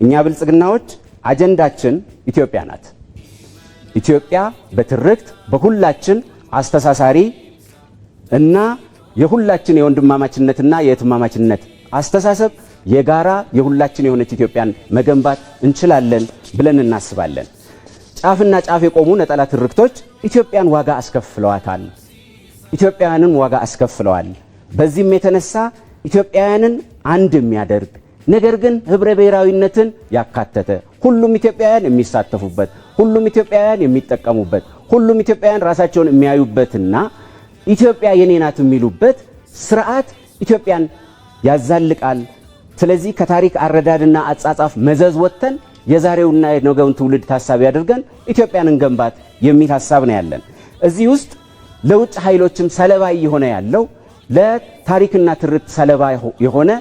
እኛ ብልጽግናዎች አጀንዳችን ኢትዮጵያ ናት። ኢትዮጵያ በትርክት በሁላችን አስተሳሳሪ እና የሁላችን የወንድማማችነትና የእህትማማችነት አስተሳሰብ የጋራ የሁላችን የሆነች ኢትዮጵያን መገንባት እንችላለን ብለን እናስባለን። ጫፍና ጫፍ የቆሙ ነጠላ ትርክቶች ኢትዮጵያን ዋጋ አስከፍለዋታል። ኢትዮጵያውያንን ዋጋ አስከፍለዋል። በዚህም የተነሳ ኢትዮጵያውያንን አንድ የሚያደርግ ነገር ግን ህብረ ብሔራዊነትን ያካተተ ሁሉም ኢትዮጵያውያን የሚሳተፉበት ሁሉም ኢትዮጵያውያን የሚጠቀሙበት ሁሉም ኢትዮጵያውያን ራሳቸውን የሚያዩበትና ኢትዮጵያ የኔ ናት የሚሉበት ስርዓት ኢትዮጵያን ያዛልቃል። ስለዚህ ከታሪክ አረዳድና አጻጻፍ መዘዝ ወጥተን የዛሬውና የነገውን ትውልድ ታሳቢ አድርገን ኢትዮጵያን እንገንባት የሚል ሐሳብ ነው ያለን። እዚህ ውስጥ ለውጭ ኃይሎችም ሰለባ የሆነ ያለው ለታሪክና ትርክት ሰለባ የሆነ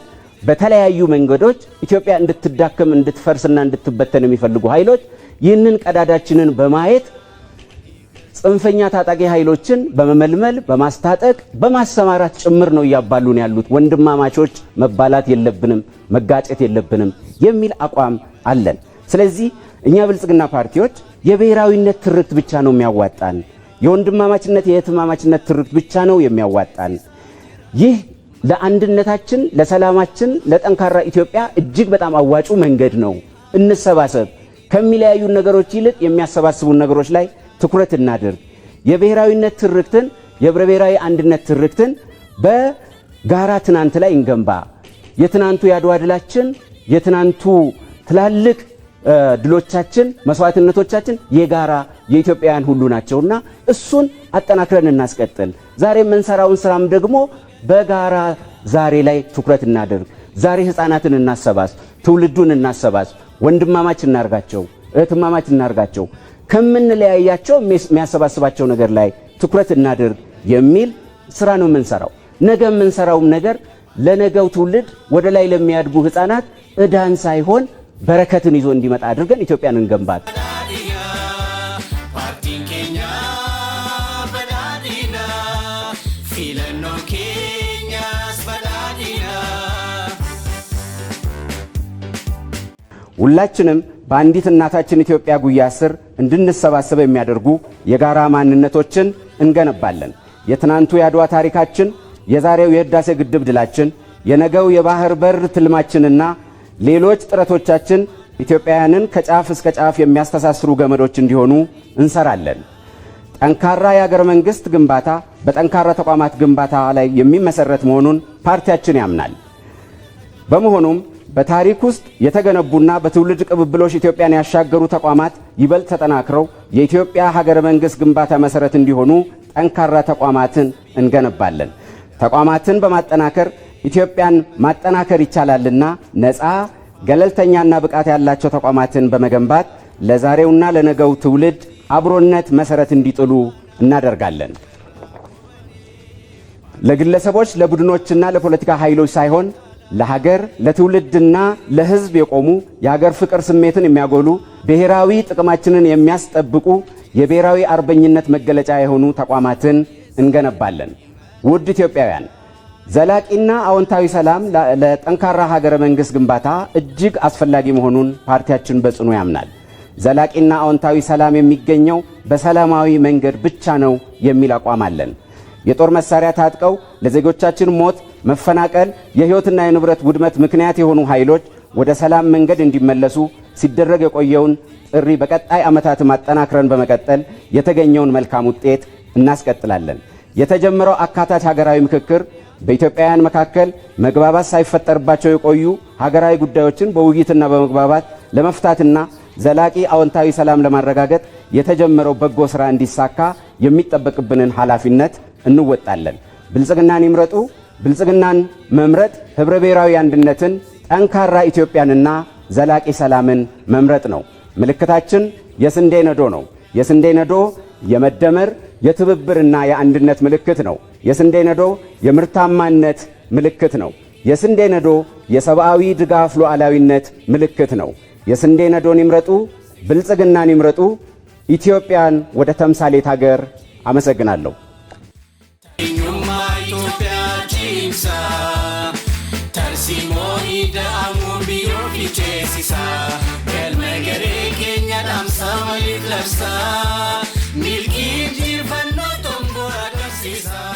በተለያዩ መንገዶች ኢትዮጵያ እንድትዳከም እንድትፈርስና እንድትበተን የሚፈልጉ ኃይሎች ይህንን ቀዳዳችንን በማየት ጽንፈኛ ታጣቂ ኃይሎችን በመመልመል በማስታጠቅ በማሰማራት ጭምር ነው እያባሉን ያሉት። ወንድማማቾች መባላት የለብንም መጋጨት የለብንም የሚል አቋም አለን። ስለዚህ እኛ ብልጽግና ፓርቲዎች የብሔራዊነት ትርክት ብቻ ነው የሚያዋጣን፣ የወንድማማችነት የእህትማማችነት ትርክት ብቻ ነው የሚያዋጣን። ይህ ለአንድነታችን ለሰላማችን ለጠንካራ ኢትዮጵያ እጅግ በጣም አዋጩ መንገድ ነው። እንሰባሰብ፣ ከሚለያዩ ነገሮች ይልቅ የሚያሰባስቡን ነገሮች ላይ ትኩረት እናድርግ። የብሔራዊነት ትርክትን የህብረ ብሔራዊ አንድነት ትርክትን በጋራ ትናንት ላይ እንገንባ። የትናንቱ ያድዋ ድላችን የትናንቱ ትላልቅ ድሎቻችን መስዋዕትነቶቻችን የጋራ የኢትዮጵያውያን ሁሉ ናቸውና እሱን አጠናክረን እናስቀጥል። ዛሬ የምንሰራውን ስራም ደግሞ በጋራ ዛሬ ላይ ትኩረት እናድርግ። ዛሬ ህፃናትን እናሰባስ፣ ትውልዱን እናሰባስ፣ ወንድማማች እናርጋቸው፣ እህትማማች እናርጋቸው፣ ከምንለያያቸው የሚያሰባስባቸው ነገር ላይ ትኩረት እናድርግ የሚል ስራ ነው የምንሰራው። ነገ የምንሰራውም ነገር ለነገው ትውልድ ወደ ላይ ለሚያድጉ ህፃናት እዳን ሳይሆን በረከትን ይዞ እንዲመጣ አድርገን ኢትዮጵያን እንገንባት። ሁላችንም በአንዲት እናታችን ኢትዮጵያ ጉያ ስር እንድንሰባሰብ የሚያደርጉ የጋራ ማንነቶችን እንገነባለን። የትናንቱ የአድዋ ታሪካችን፣ የዛሬው የህዳሴ ግድብ ድላችን፣ የነገው የባህር በር ትልማችንና ሌሎች ጥረቶቻችን ኢትዮጵያውያንን ከጫፍ እስከ ጫፍ የሚያስተሳስሩ ገመዶች እንዲሆኑ እንሰራለን። ጠንካራ የሀገር መንግስት ግንባታ በጠንካራ ተቋማት ግንባታ ላይ የሚመሰረት መሆኑን ፓርቲያችን ያምናል። በመሆኑም በታሪክ ውስጥ የተገነቡና በትውልድ ቅብብሎሽ ኢትዮጵያን ያሻገሩ ተቋማት ይበልጥ ተጠናክረው የኢትዮጵያ ሀገረ መንግስት ግንባታ መሰረት እንዲሆኑ ጠንካራ ተቋማትን እንገነባለን። ተቋማትን በማጠናከር ኢትዮጵያን ማጠናከር ይቻላልና ነፃ ገለልተኛና ብቃት ያላቸው ተቋማትን በመገንባት ለዛሬውና ለነገው ትውልድ አብሮነት መሰረት እንዲጥሉ እናደርጋለን። ለግለሰቦች ለቡድኖችና ለፖለቲካ ኃይሎች ሳይሆን ለሀገር ለትውልድና ለህዝብ የቆሙ የሀገር ፍቅር ስሜትን የሚያጎሉ ብሔራዊ ጥቅማችንን የሚያስጠብቁ የብሔራዊ አርበኝነት መገለጫ የሆኑ ተቋማትን እንገነባለን። ውድ ኢትዮጵያውያን፣ ዘላቂና አዎንታዊ ሰላም ለጠንካራ ሀገረ መንግስት ግንባታ እጅግ አስፈላጊ መሆኑን ፓርቲያችን በጽኑ ያምናል። ዘላቂና አዎንታዊ ሰላም የሚገኘው በሰላማዊ መንገድ ብቻ ነው የሚል አቋም አለን። የጦር መሳሪያ ታጥቀው ለዜጎቻችን ሞት፣ መፈናቀል፣ የህይወትና የንብረት ውድመት ምክንያት የሆኑ ኃይሎች ወደ ሰላም መንገድ እንዲመለሱ ሲደረግ የቆየውን ጥሪ በቀጣይ ዓመታት ማጠናክረን በመቀጠል የተገኘውን መልካም ውጤት እናስቀጥላለን። የተጀመረው አካታች ሀገራዊ ምክክር በኢትዮጵያውያን መካከል መግባባት ሳይፈጠርባቸው የቆዩ ሀገራዊ ጉዳዮችን በውይይትና በመግባባት ለመፍታትና ዘላቂ አዎንታዊ ሰላም ለማረጋገጥ የተጀመረው በጎ ሥራ እንዲሳካ የሚጠበቅብንን ኃላፊነት እንወጣለን። ብልጽግናን ይምረጡ። ብልጽግናን መምረጥ ህብረ ብሔራዊ አንድነትን፣ ጠንካራ ኢትዮጵያንና ዘላቂ ሰላምን መምረጥ ነው። ምልክታችን የስንዴ ነዶ ነው። የስንዴ ነዶ የመደመር የትብብርና የአንድነት ምልክት ነው። የስንዴ ነዶ የምርታማነት ምልክት ነው። የስንዴ ነዶ የሰብአዊ ድጋፍ ሉዓላዊነት ምልክት ነው። የስንዴ ነዶን ይምረጡ። ብልጽግናን ይምረጡ። ኢትዮጵያን ወደ ተምሳሌት ሀገር አመሰግናለሁ። Tarsimoni da amon biyo fichesi agarsiisa galma garee keenya dhaamsa waliif labsa milkiin injifannoo xumura agarsiisa.